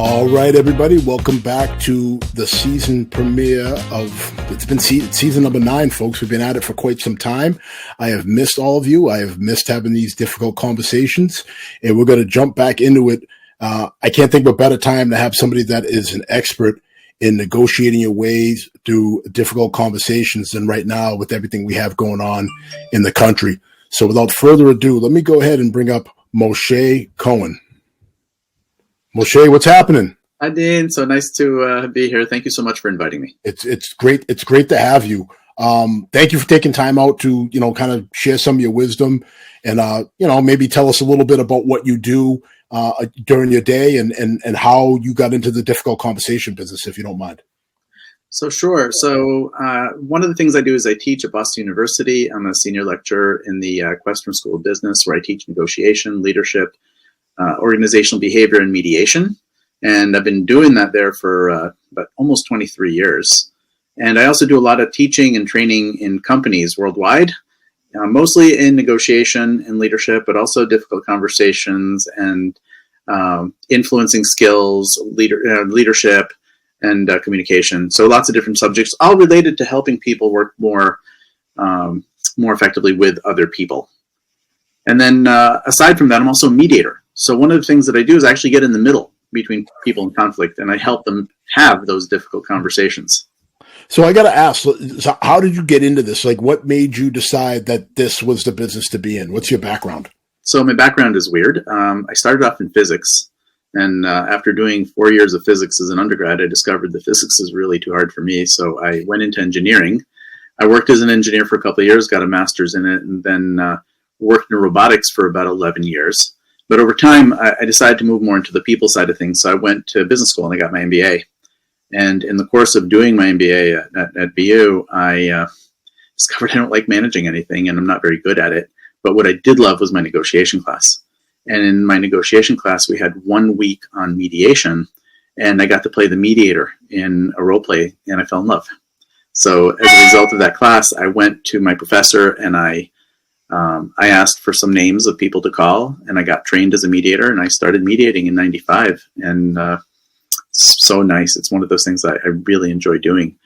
All right, everybody, welcome back to the season premiere it's been season number 9, folks. We've been at it for quite some time. I have missed all of you. I have missed having these difficult conversations, and we're going to jump back into it. I can't think of a better time to have somebody that is an expert in negotiating your ways through difficult conversations than right now with everything we have going on in the country. So without further ado, let me go ahead and bring up Moshe Cohen. Moshe, what's happening? Hi, Dean. So nice to be here. Thank you so much for inviting me. It's great. It's great to have you. Thank you for taking time out to, kind of share some of your wisdom and, maybe tell us a little bit about what you do during your day and how you got into the difficult conversation business, if you don't mind. So sure. So one of the things I do is I teach at Boston University. I'm a senior lecturer in the Western School of Business, where I teach negotiation, leadership, organizational behavior, and mediation. And I've been doing that there for about almost 23 years. And I also do a lot of teaching and training in companies worldwide, mostly in negotiation and leadership, but also difficult conversations and influencing skills, leadership, and communication. So lots of different subjects, all related to helping people work more effectively with other people. And then aside from that, I'm also a mediator. So one of the things that I do is actually get in the middle between people in conflict, and I help them have those difficult conversations. So I got to ask, so how did you get into this? Like, what made you decide that this was the business to be in? What's your background? So my background is weird. I started off in physics, and after doing 4 years of physics as an undergrad, I discovered that physics is really too hard for me. So I went into engineering. I worked as an engineer for a couple of years, got a master's in it, and then worked in robotics for about 11 years. But over time, I decided to move more into the people side of things. So I went to business school and I got my MBA. And in the course of doing my MBA at BU, I discovered I don't like managing anything and I'm not very good at it. But what I did love was my negotiation class. And in my negotiation class, we had 1 week on mediation, and I got to play the mediator in a role play, and I fell in love. So as a result of that class, I went to my professor and I asked for some names of people to call, and I got trained as a mediator, and I started mediating in 95. And it's so nice. It's one of those things that I really enjoy doing.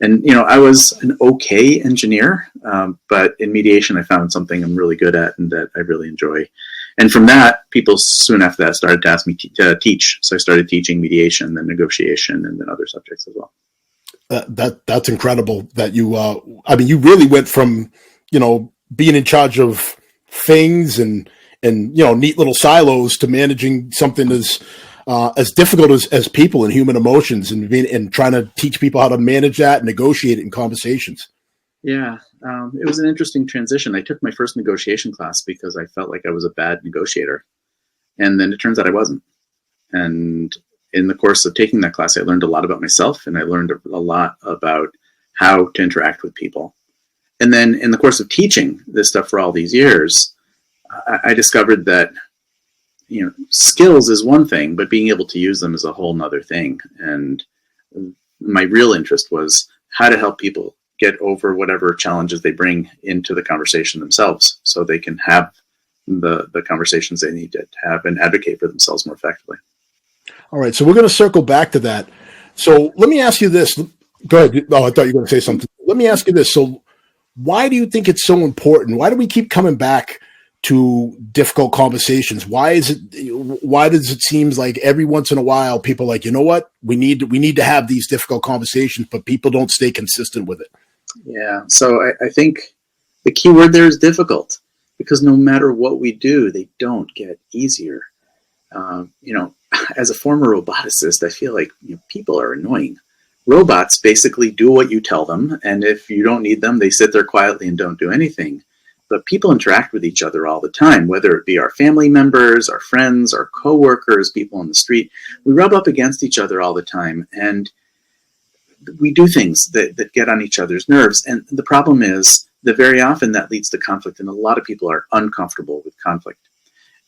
And, I was an okay engineer, but in mediation, I found something I'm really good at and that I really enjoy. And from that, people soon after that started to ask me to teach. So I started teaching mediation, then negotiation, and then other subjects as well. That's incredible that you, you really went from, being in charge of things and neat little silos to managing something as difficult as people and human emotions and trying to teach people how to manage that and negotiate it in conversations. Yeah. It was an interesting transition. I took my first negotiation class because I felt like I was a bad negotiator. And then it turns out I wasn't. And in the course of taking that class, I learned a lot about myself, and I learned a lot about how to interact with people. And then in the course of teaching this stuff for all these years, I discovered that, skills is one thing, but being able to use them is a whole nother thing. And my real interest was how to help people get over whatever challenges they bring into the conversation themselves, so they can have the conversations they need to have and advocate for themselves more effectively. All right. So we're going to circle back to that. So let me ask you this. Go ahead. Oh, I thought you were going to say something. Let me ask you this. So why do you think it's so important? Why do we keep coming back to difficult conversations? Why does it seem like every once in a while people are like, you know what, we need to have these difficult conversations, but people don't stay consistent with it? Yeah. So I think the key word there is difficult, because no matter what we do, they don't get easier. As a former roboticist, I feel like people are annoying. Robots basically do what you tell them, and if you don't need them, they sit there quietly and don't do anything. But people interact with each other all the time, whether it be our family members, our friends, our coworkers, people on the street. We rub up against each other all the time, and we do things that get on each other's nerves. And the problem is that very often that leads to conflict, and a lot of people are uncomfortable with conflict.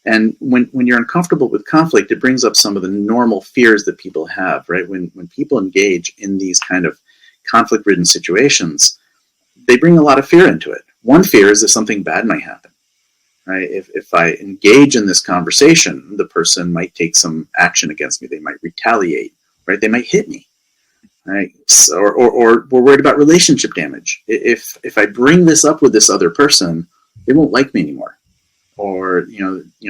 And when you're uncomfortable with conflict, it brings up some of the normal fears that people have, right? When people engage in these kind of conflict-ridden situations, they bring a lot of fear into it. One fear is that something bad might happen. right? If I engage in this conversation, the person might take some action against me. They might retaliate, right? They might hit me, right? So, or we're worried about relationship damage. If I bring this up with this other person, they won't like me anymore, or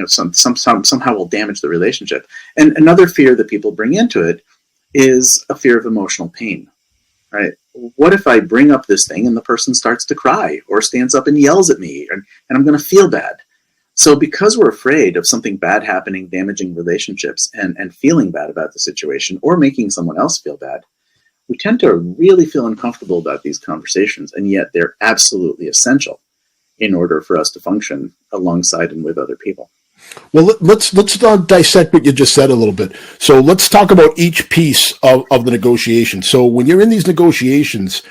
somehow will damage the relationship. And another fear that people bring into it is a fear of emotional pain, right? What if I bring up this thing and the person starts to cry or stands up and yells at me, and I'm going to feel bad? So because we're afraid of something bad happening, damaging relationships, and feeling bad about the situation or making someone else feel bad, we tend to really feel uncomfortable about these conversations, and yet they're absolutely essential in order for us to function alongside and with other people. Well, let's dissect what you just said a little bit. So let's talk about each piece of the negotiation. So when you're in these negotiations,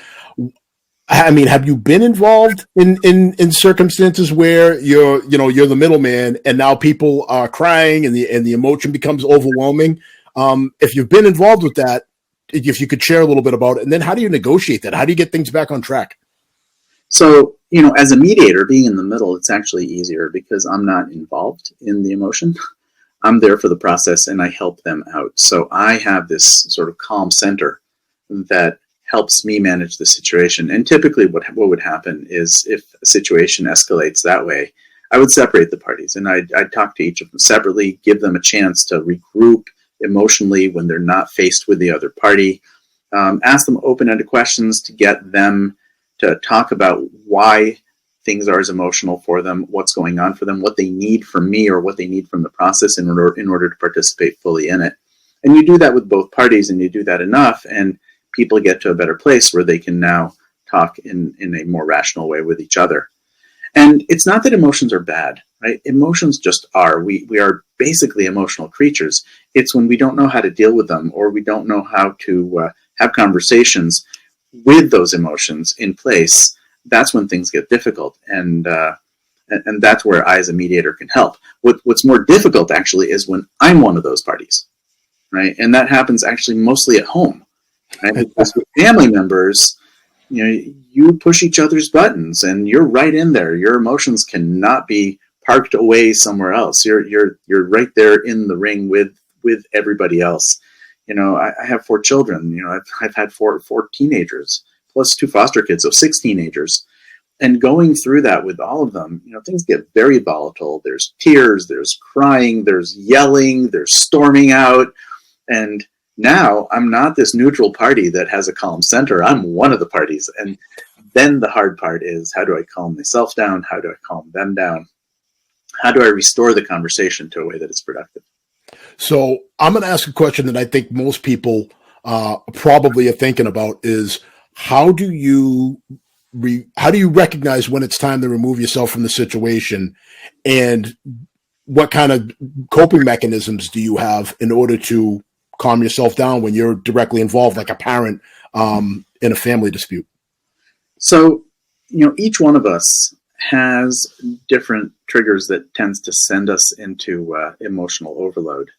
I mean, have you been involved in circumstances where you're the middleman and now people are crying and the emotion becomes overwhelming? If you've been involved with that, if you could share a little bit about it, and then how do you negotiate that? How do you get things back on track? So, as a mediator, being in the middle, it's actually easier because I'm not involved in the emotion. I'm there for the process and I help them out. So I have this sort of calm center that helps me manage the situation. And typically what would happen is if a situation escalates that way, I would separate the parties and I'd talk to each of them separately, give them a chance to regroup emotionally when they're not faced with the other party, ask them open-ended questions to get them to talk about why things are as emotional for them, what's going on for them, what they need from me or what they need from the process in order to participate fully in it. And you do that with both parties, and you do that enough, and people get to a better place where they can now talk in a more rational way with each other. And it's not that emotions are bad, right? Emotions just are. We are basically emotional creatures. It's when we don't know how to deal with them, or we don't know how to have conversations with those emotions in place, that's when things get difficult. And that's where I as a mediator can help. What's more difficult actually is when I'm one of those parties, right? And that happens actually mostly at home, right? Because with family members, you push each other's buttons and you're right in there. Your emotions cannot be parked away somewhere else. You're right there in the ring with everybody else. I have 4 children. I've had four teenagers plus 2 foster kids, so 6 teenagers. And going through that with all of them, things get very volatile. There's tears, there's crying, there's yelling, there's storming out. And now I'm not this neutral party that has a calm center. I'm one of the parties. And then the hard part is, how do I calm myself down? How do I calm them down? How do I restore the conversation to a way that is productive? So I'm going to ask a question that I think most people probably are thinking about is, how do you recognize when it's time to remove yourself from the situation, and what kind of coping mechanisms do you have in order to calm yourself down when you're directly involved, like a parent in a family dispute? So, each one of us has different triggers that tends to send us into emotional overload.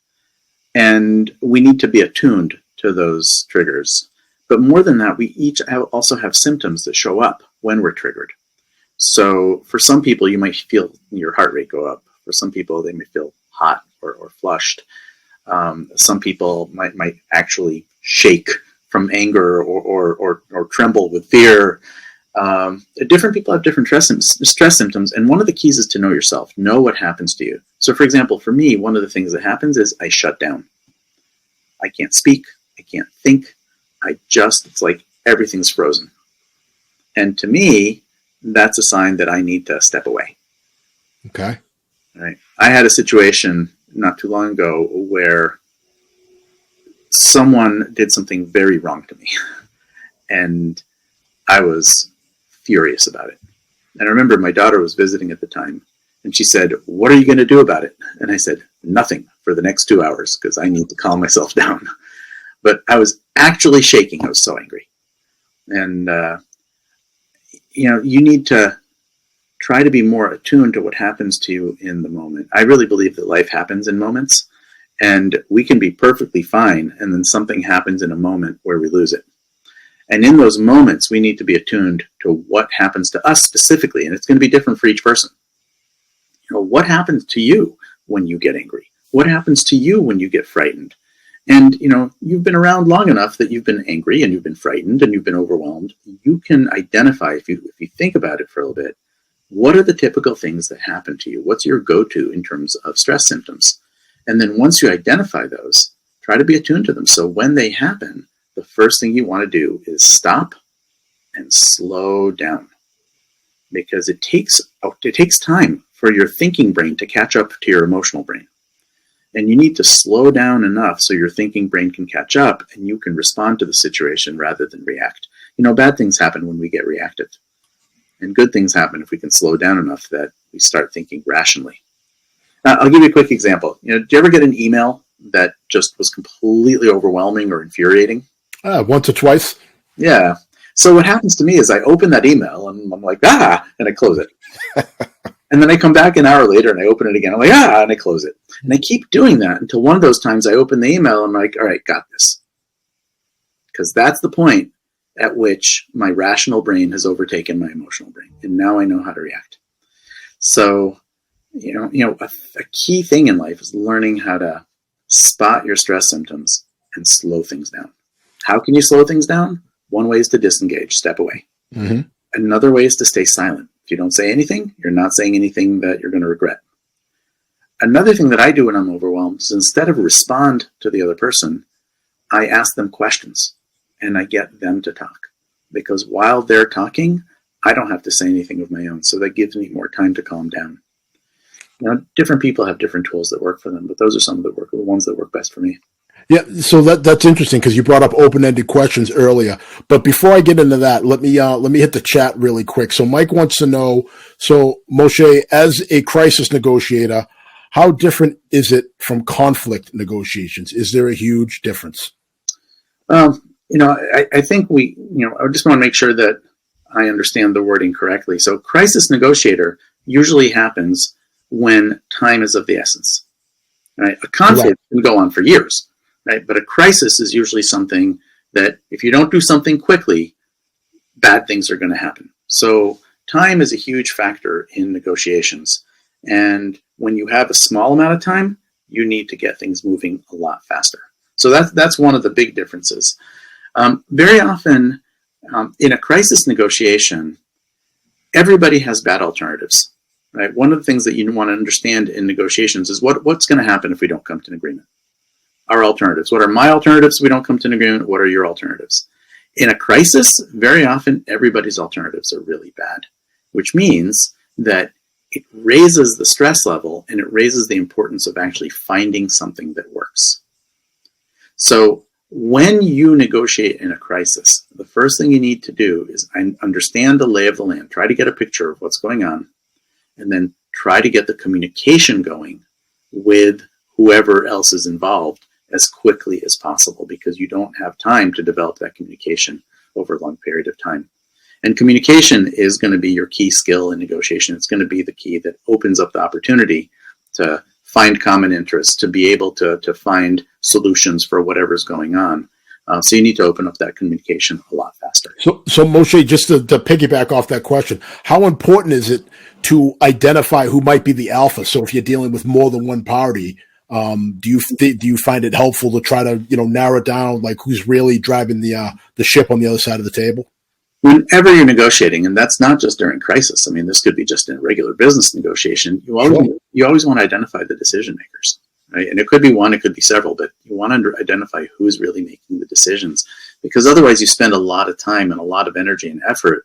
And we need to be attuned to those triggers. But more than that, we each also have symptoms that show up when we're triggered. So for some people, you might feel your heart rate go up. For some people, they may feel hot or flushed. Some people might actually shake from anger or tremble with fear. Different people have different stress symptoms, and one of the keys is to know yourself, know what happens to you. So for example, for me, one of the things that happens is I shut down. I can't speak, I can't think, it's like everything's frozen. And to me, that's a sign that I need to step away. Okay. Right. I had a situation not too long ago where someone did something very wrong to me, and I was furious about it. And I remember my daughter was visiting at the time, and she said, "What are you going to do about it?" And I said, "Nothing for the next 2 hours because I need to calm myself down." But I was actually shaking. I was so angry. And, you need to try to be more attuned to what happens to you in the moment. I really believe that life happens in moments, and we can be perfectly fine, and then something happens in a moment where we lose it. And in those moments, we need to be attuned to what happens to us specifically, and it's going to be different for each person. what happens to you when you get angry? What happens to you when you get frightened? And, you've been around long enough that you've been angry and you've been frightened and you've been overwhelmed. You can identify, if you think about it for a little bit, what are the typical things that happen to you? What's your go-to in terms of stress symptoms? And then once you identify those, try to be attuned to them. So when they happen, the first thing you want to do is stop and slow down, because it takes time for your thinking brain to catch up to your emotional brain. And you need to slow down enough so your thinking brain can catch up and you can respond to the situation rather than react. Bad things happen when we get reactive. And good things happen if we can slow down enough that we start thinking rationally. I'll give you a quick example. Did you ever get an email that just was completely overwhelming or infuriating? Once or twice. Yeah. So what happens to me is I open that email and I'm like, and I close it. And then I come back an hour later and I open it again. I'm like, and I close it. And I keep doing that until one of those times I open the email and I'm like, all right, got this. Because that's the point at which my rational brain has overtaken my emotional brain. And now I know how to react. So, a key thing in life is learning how to spot your stress symptoms and slow things down. How can you slow things down? One way is to disengage, step away. Mm-hmm. Another way is to stay silent. If you don't say anything, you're not saying anything that you're going to regret. Another thing that I do when I'm overwhelmed is instead of respond to the other person, I ask them questions and I get them to talk. Because while they're talking, I don't have to say anything of my own. So that gives me more time to calm down. Different people have different tools that work for them, but those are some of the ones that work best for me. Yeah, so that's interesting because you brought up open-ended questions earlier. But before I get into that, let me hit the chat really quick. So Mike wants to know, so Moshe, as a crisis negotiator, how different is it from conflict negotiations? Is there a huge difference? I think I just want to make sure that I understand the wording correctly. So crisis negotiator usually happens when time is of the essence. Right? A conflict can go on for years. Right? But a crisis is usually something that if you don't do something quickly, bad things are going to happen. So time is a huge factor in negotiations. And when you have a small amount of time, you need to get things moving a lot faster. So that's one of the big differences. Very often in a crisis negotiation, everybody has bad alternatives. Right? One of the things that you want to understand in negotiations is what's going to happen if we don't come to an agreement. Our alternatives. What are my alternatives if we don't come to an agreement? What are your alternatives? In a crisis, very often everybody's alternatives are really bad, which means that it raises the stress level and it raises the importance of actually finding something that works. So when you negotiate in a crisis, the first thing you need to do is understand the lay of the land. Try to get a picture of what's going on, and then try to get the communication going with whoever else is involved as quickly as possible, because you don't have time to develop that communication over a long period of time. And communication is going to be your key skill in negotiation. It's going to be the key that opens up the opportunity to find common interests, to be able to find solutions for whatever's going on. So you need to open up that communication a lot faster. So Moshe, just to piggyback off that question, how important is it to identify who might be the alpha? So if you're dealing with more than one party, do you find it helpful to try to narrow down like who's really driving the ship on the other side of the table? Whenever you're negotiating, and that's not just during crisis. I mean, this could be just in a regular business negotiation. You always want to identify the decision makers, right? And it could be one, it could be several, but you want to identify who's really making the decisions, because otherwise you spend a lot of time and a lot of energy and effort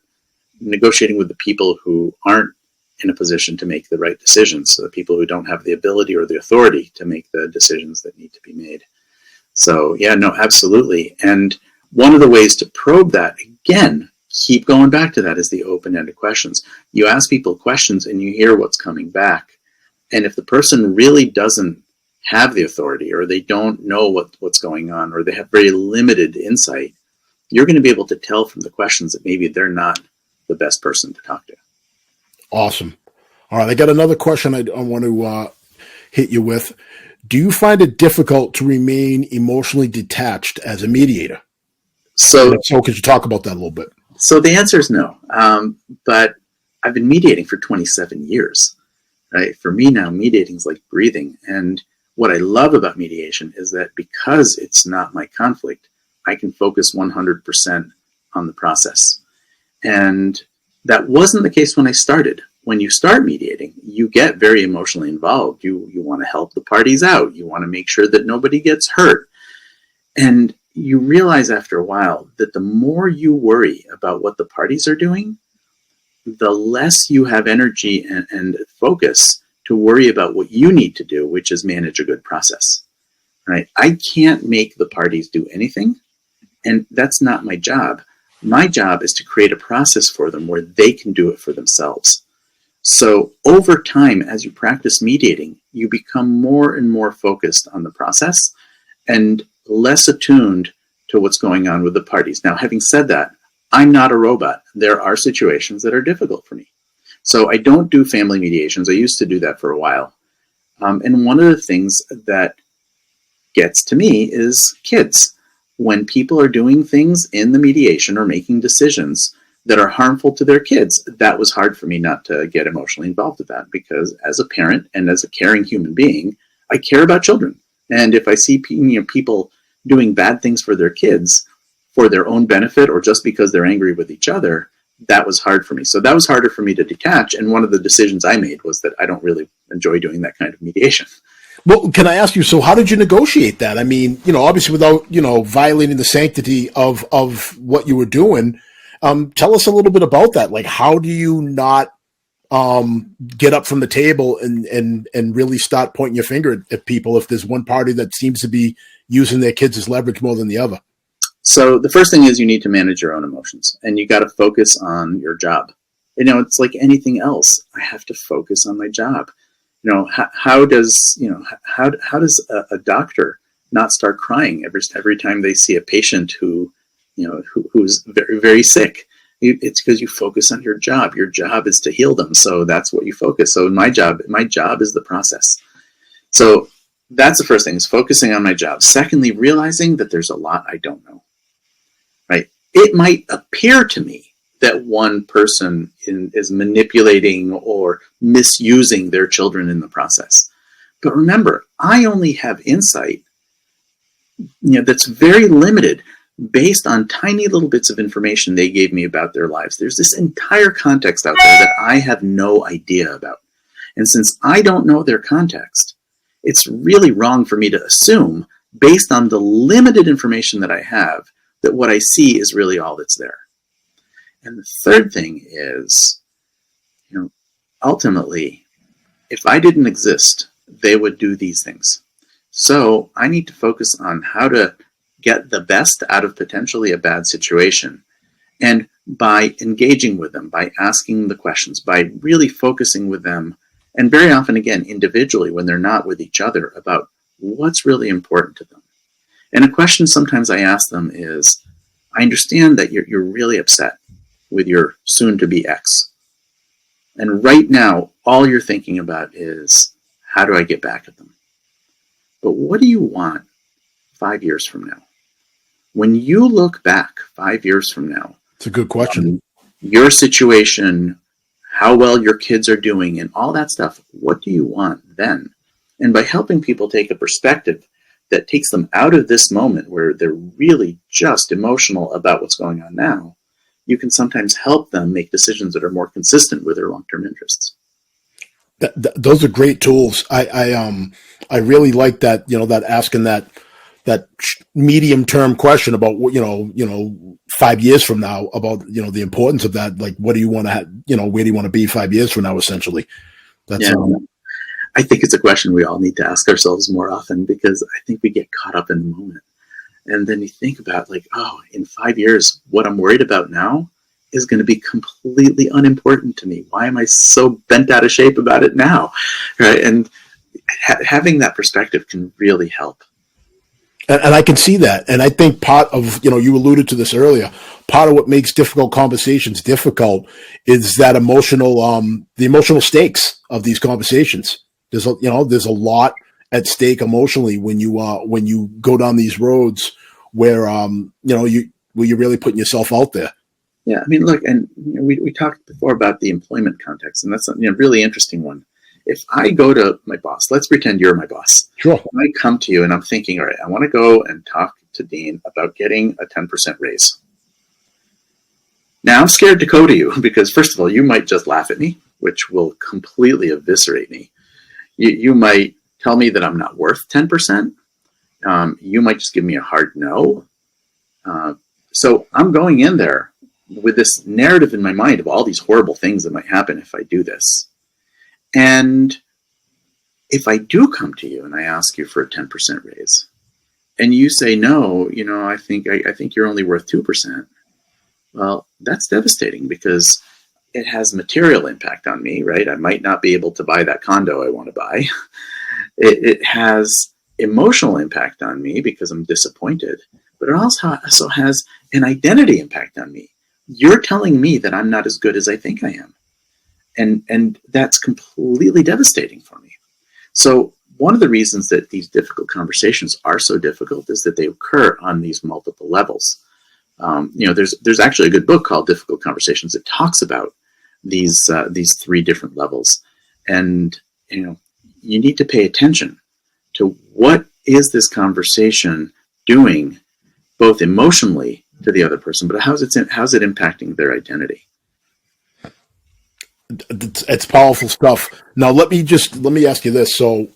negotiating with the people who aren't in a position to make the right decisions, so the people who don't have the ability or the authority to make the decisions that need to be made. So yeah, no, absolutely. And one of the ways to probe that, again, keep going back to that, is the open-ended questions. You ask people questions and you hear what's coming back. And if the person really doesn't have the authority, or they don't know what's going on, or they have very limited insight, you're going to be able to tell from the questions that maybe they're not the best person to talk to. Awesome. All right. I got another question I want to hit you with. Do you find it difficult to remain emotionally detached as a mediator? So could you talk about that a little bit? So the answer is no. But I've been mediating for 27 years. right? For me now, mediating is like breathing. And what I love about mediation is that because it's not my conflict, I can focus 100% on the process. And that wasn't the case when I started. When you start mediating, you get very emotionally involved. You want to help the parties out. You want to make sure that nobody gets hurt. And you realize after a while that the more you worry about what the parties are doing, the less you have energy and focus to worry about what you need to do, which is manage a good process. Right? I can't make the parties do anything, and that's not my job. My job is to create a process for them where they can do it for themselves. So over time, as you practice mediating, you become more and more focused on the process and less attuned to what's going on with the parties. Now, having said that, I'm not a robot. There are situations that are difficult for me. So I don't do family mediations. I used to do that for a while. And one of the things that gets to me is kids. When people are doing things in the mediation or making decisions that are harmful to their kids, that was hard for me not to get emotionally involved with that, because as a parent and as a caring human being, I care about children. And if I see people doing bad things for their kids for their own benefit or just because they're angry with each other, that was hard for me. So that was harder for me to detach. And one of the decisions I made was that I don't really enjoy doing that kind of mediation. Well, can I ask you, so how did you negotiate that? I mean, obviously without, violating the sanctity of what you were doing. Tell us a little bit about that. Like, how do you not get up from the table and really start pointing your finger at people if there's one party that seems to be using their kids as leverage more than the other? So the first thing is you need to manage your own emotions, and you got to focus on your job. It's like anything else. I have to focus on my job. How does a doctor not start crying every time they see a patient who's very, very sick? It's because you focus on your job. Your job is to heal them. So that's what you focus. So my job is the process. So that's the first thing, is focusing on my job. Secondly, realizing that there's a lot I don't know, right? It might appear to me that one person is manipulating or misusing their children in the process. But remember, I only have insight, that's very limited based on tiny little bits of information they gave me about their lives. There's this entire context out there that I have no idea about. And since I don't know their context, it's really wrong for me to assume, based on the limited information that I have, that what I see is really all that's there. And the third thing is, ultimately, if I didn't exist, they would do these things. So I need to focus on how to get the best out of potentially a bad situation. And by engaging with them, by asking the questions, by really focusing with them, and very often, again, individually when they're not with each other, about what's really important to them. And a question sometimes I ask them is, I understand that you're really upset with your soon-to-be ex. And right now, all you're thinking about is, how do I get back at them? But what do you want 5 years from now? When you look back 5 years from now, it's a good question. Your situation, how well your kids are doing, and all that stuff, what do you want then? And by helping people take a perspective that takes them out of this moment where they're really just emotional about what's going on now, you can sometimes help them make decisions that are more consistent with their long-term interests. Those are great tools. I really like that. That asking that medium-term question about 5 years from now, about the importance of that. Like, what do you want to where do you want to be 5 years from now? Essentially, that's. I think it's a question we all need to ask ourselves more often, because I think we get caught up in the moment. And then you think about, in 5 years, what I'm worried about now is going to be completely unimportant to me. Why am I so bent out of shape about it now? Right? And having that perspective can really help. And I can see that. And I think part of, you alluded to this earlier, part of what makes difficult conversations difficult is that the emotional stakes of these conversations. There's a lot at stake emotionally when you go down these roads where you're really putting yourself out there. Yeah, I mean, look, and we talked before about the employment context, and that's a really interesting one. if I go to my boss, let's pretend you're my boss. Sure. When I come to you and I'm thinking, all right, I want to go and talk to Dean about getting a 10% raise. Now I'm scared to go to you because, first of all, you might just laugh at me, which will completely eviscerate me. You might tell me that I'm not worth 10%. You might just give me a hard no. So I'm going in there with this narrative in my mind of all these horrible things that might happen if I do this. And if I do come to you and I ask you for a 10% raise, and you say no, I think you're only worth 2%. Well, that's devastating because it has material impact on me, right? I might not be able to buy that condo I want to buy. It has emotional impact on me because I'm disappointed, but it also has an identity impact on me. You're telling me that I'm not as good as I think I am. And that's completely devastating for me. So one of the reasons that these difficult conversations are so difficult is that they occur on these multiple levels. There's actually a good book called Difficult Conversations that talks about these three different levels. And, you need to pay attention to what is this conversation doing both emotionally to the other person, but how's it impacting their identity? It's powerful stuff. Now, let me ask you this. So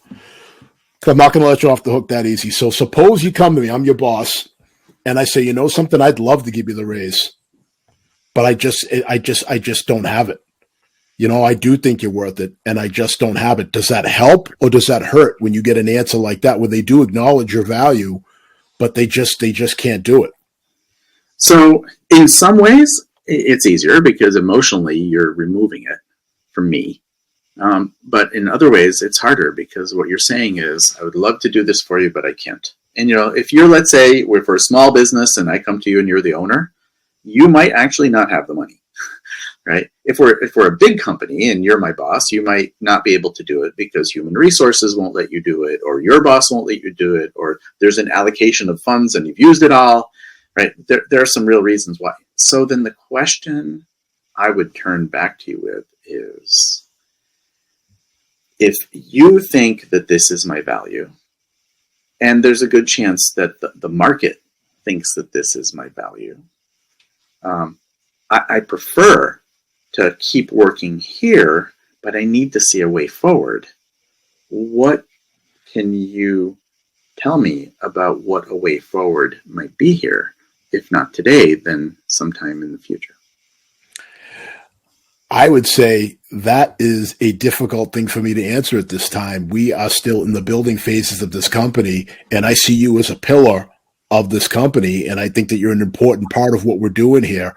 I'm not going to let you off the hook that easy. So suppose you come to me, I'm your boss, and I say, you know something, I'd love to give you the raise, but I just don't have it. I do think you're worth it, and I just don't have it. Does that help or does that hurt when you get an answer like that, where they do acknowledge your value, but they just can't do it? So in some ways, it's easier because emotionally you're removing it from me. But in other ways, it's harder because what you're saying is, I would love to do this for you, but I can't. And, if you're, let's say, we're for a small business and I come to you and you're the owner, you might actually not have the money. Right? If we're a big company and you're my boss, you might not be able to do it because human resources won't let you do it, or your boss won't let you do it, or there's an allocation of funds and you've used it all. Right? There are some real reasons why. So then the question I would turn back to you with is, if you think that this is my value, and there's a good chance that the market thinks that this is my value, I prefer to keep working here, but I need to see a way forward. What can you tell me about what a way forward might be here? If not today, then sometime in the future. I would say that is a difficult thing for me to answer at this time. We are still in the building phases of this company, and I see you as a pillar of this company, and I think that you're an important part of what we're doing here.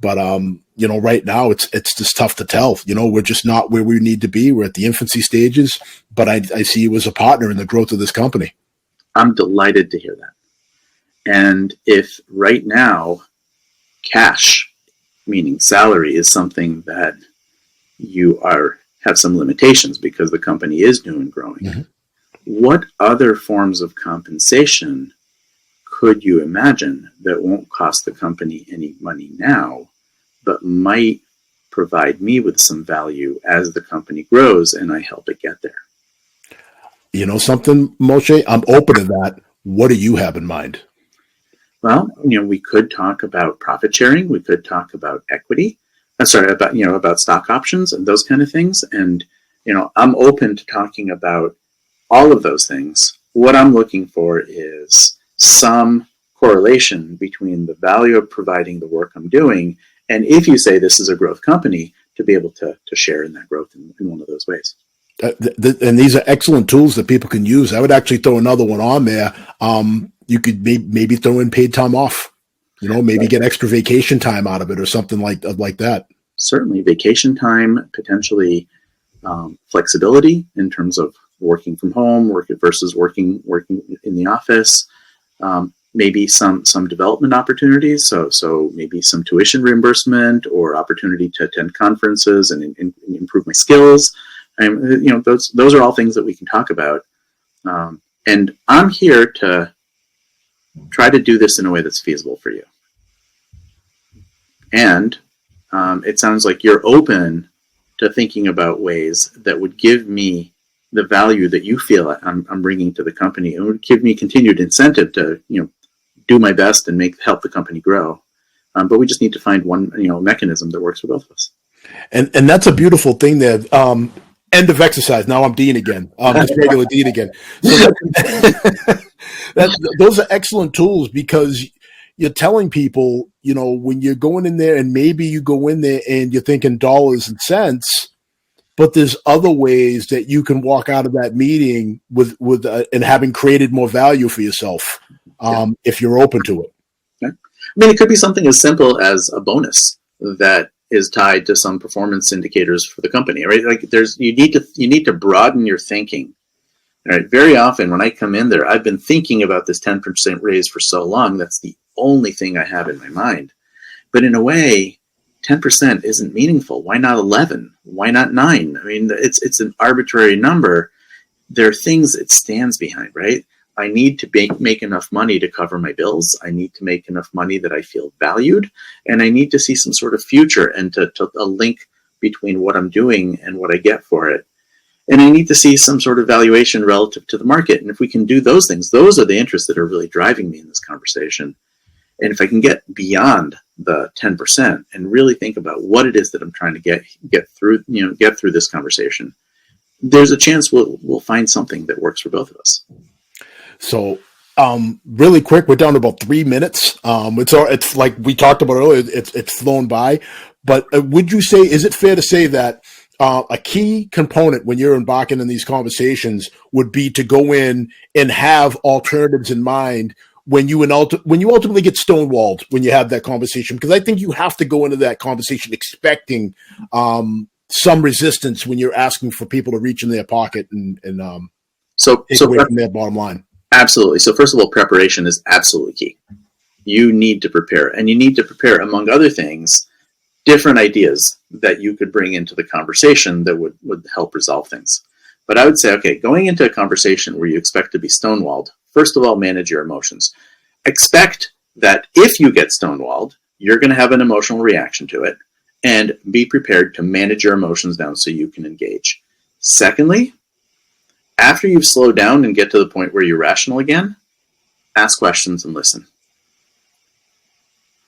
But, right now it's just tough to tell. We're just not where we need to be. We're at the infancy stages, but I see you as a partner in the growth of this company. I'm delighted to hear that. And if right now cash, meaning salary, is something that you have some limitations because the company is new and growing, mm-hmm. What other forms of compensation could you imagine that won't cost the company any money now, but might provide me with some value as the company grows and I help it get there? You know something, Moshe? I'm open to that. What do you have in mind? Well, we could talk about profit sharing. We could talk about equity. About stock options and those kind of things. And, I'm open to talking about all of those things. What I'm looking for is some correlation between the value of providing the work I'm doing, and if you say this is a growth company, to be able to share in that growth in one of those ways. And these are excellent tools that people can use. I would actually throw another one on there. You could maybe throw in paid time off, maybe get extra vacation time out of it or something like that. Certainly vacation time, potentially flexibility in terms of working from home, versus working in the office. Maybe some development opportunities. So maybe some tuition reimbursement or opportunity to attend conferences and improve my skills. Those are all things that we can talk about. And I'm here to try to do this in a way that's feasible for you. And it sounds like you're open to thinking about ways that would give me the value that you feel I'm bringing to the company, and would give me continued incentive to, do my best and help the company grow. But we just need to find one, mechanism that works for both of us. And that's a beautiful thing there. End of exercise. Now I'm Dean again. Just regular Dean again. So those are excellent tools, because you're telling people, when you're going in there, and maybe you go in there and you're thinking dollars and cents, but there's other ways that you can walk out of that meeting with and having created more value for yourself, if you're open to it. Okay. I mean, it could be something as simple as a bonus that is tied to some performance indicators for the company, right? Like you need to broaden your thinking. Right? Very often when I come in there, I've been thinking about this 10% raise for so long, that's the only thing I have in my mind. But in a way, 10% isn't meaningful. Why not 11? Why not 9? I mean, it's an arbitrary number. There are things it stands behind, right? I need to make enough money to cover my bills. I need to make enough money that I feel valued, and I need to see some sort of future and to a link between what I'm doing and what I get for it. And I need to see some sort of valuation relative to the market. And if we can do those things, those are the interests that are really driving me in this conversation. And if I can get beyond the 10% and really think about what it is that I'm trying to get through this conversation, there's a chance we'll find something that works for both of us. So, really quick, we're down to about 3 minutes. It's like we talked about earlier, it's flown by, but would you say, is it fair to say that a key component when you're embarking in these conversations would be to go in and have alternatives in mind when you ultimately get stonewalled when you have that conversation? Because I think you have to go into that conversation expecting some resistance when you're asking for people to reach in their pocket and take away from their bottom line. Absolutely. So first of all, preparation is absolutely key. You need to prepare, and you need to prepare, among other things, different ideas that you could bring into the conversation that would help resolve things. But I would say, okay, going into a conversation where you expect to be stonewalled, first of all, manage your emotions. Expect that if you get stonewalled, you're going to have an emotional reaction to it, and be prepared to manage your emotions down so you can engage. Secondly, after you've slowed down and get to the point where you're rational again, ask questions and listen.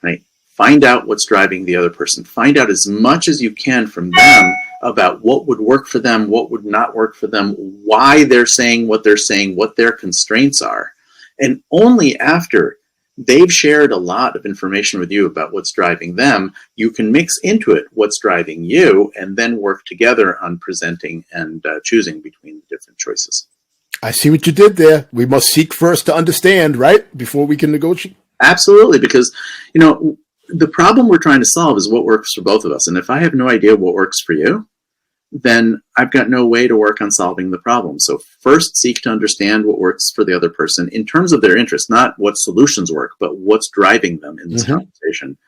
Right? Find out what's driving the other person. Find out as much as you can from them about what would work for them, what would not work for them, why they're saying, what their constraints are. And only after they've shared a lot of information with you about what's driving them, you can mix into it what's driving you, and then work together on presenting and choosing between the different choices. I see what you did there. We must seek first to understand, right? Before we can negotiate. Absolutely, because, the problem we're trying to solve is what works for both of us. And if I have no idea what works for you, then I've got no way to work on solving the problem. So first, seek to understand what works for the other person in terms of their interest, not what solutions work, but what's driving them in this conversation.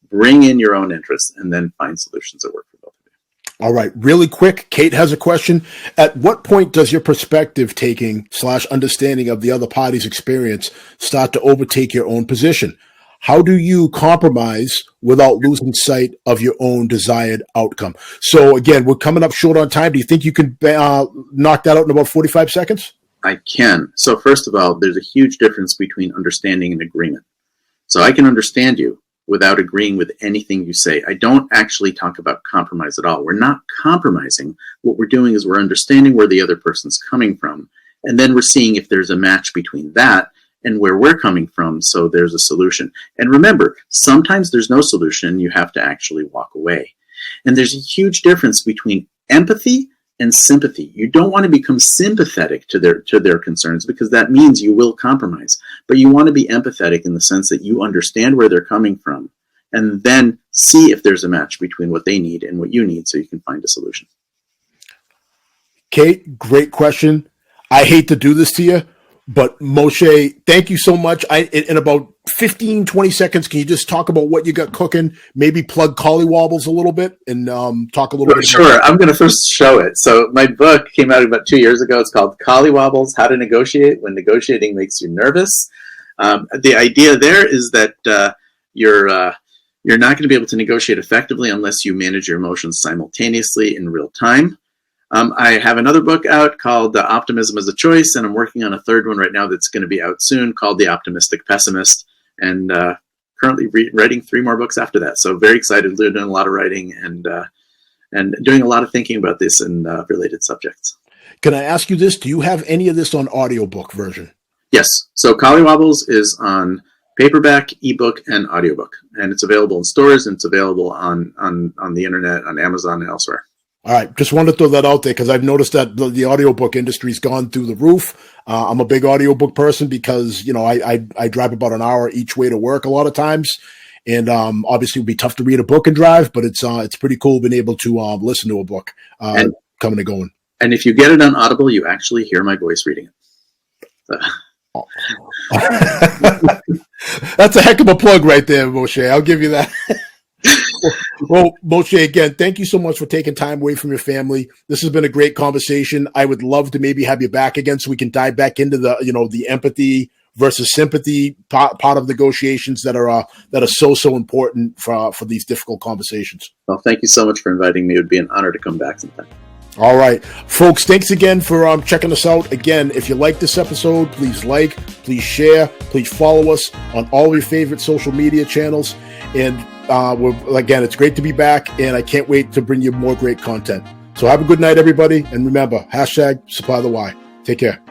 Bring in your own interests and then find solutions that work for both of you. All right. Really quick, Kate has a question. At what point does your perspective taking / understanding of the other party's experience start to overtake your own position? How do you compromise without losing sight of your own desired outcome? So again, we're coming up short on time. Do you think you can knock that out in about 45 seconds? I can. So first of all, there's a huge difference between understanding and agreement. So I can understand you without agreeing with anything you say. I don't actually talk about compromise at all. We're not compromising. What we're doing is we're understanding where the other person's coming from, and then we're seeing if there's a match between that and where we're coming from, so there's a solution. And remember, sometimes there's no solution. You have to actually walk away. And there's a huge difference between empathy and sympathy. You don't want to become sympathetic to their concerns, because that means you will compromise. But you want to be empathetic in the sense that you understand where they're coming from, and then see if there's a match between what they need and what you need, so you can find a solution. Kate, great question. I hate to do this to you, but Moshe, thank you so much. In about 15, 20 seconds, can you just talk about what you got cooking? Maybe plug Collywobbles a little bit and talk a little bit. Sure. I'm going to first show it. So my book came out about 2 years ago. It's called Collywobbles, How to Negotiate When Negotiating Makes You Nervous. The idea there is that You're not going to be able to negotiate effectively unless you manage your emotions simultaneously in real time. I have another book out called Optimism as a Choice, and I'm working on a third one right now that's going to be out soon called The Optimistic Pessimist, and currently writing 3 more books after that. So very excited, doing a lot of writing and doing a lot of thinking about this and related subjects. Can I ask you this? Do you have any of this on audiobook version? Yes. So Collywobbles is on paperback, ebook, and audiobook, and it's available in stores, and it's available on the internet, on Amazon, and elsewhere. All right. Just wanted to throw that out there because I've noticed that the audiobook industry's gone through the roof. I'm a big audiobook person because, I drive about an hour each way to work a lot of times. And obviously it would be tough to read a book and drive, but it's pretty cool being able to listen to a book coming and going. And if you get it on Audible, you actually hear my voice reading it. That's a heck of a plug right there, Moshe. I'll give you that. Well, Moshe, again, thank you so much for taking time away from your family. This has been a great conversation. I would love to maybe have you back again so we can dive back into the empathy versus sympathy part of negotiations that are so important for these difficult conversations. Well, thank you so much for inviting me. It would be an honor to come back sometime. All right, folks, thanks again for checking us out. Again, if you like this episode, please please share, please follow us on all your favorite social media channels. And again, it's great to be back, and I can't wait to bring you more great content. So have a good night, everybody. And remember, #supply the why. Take care.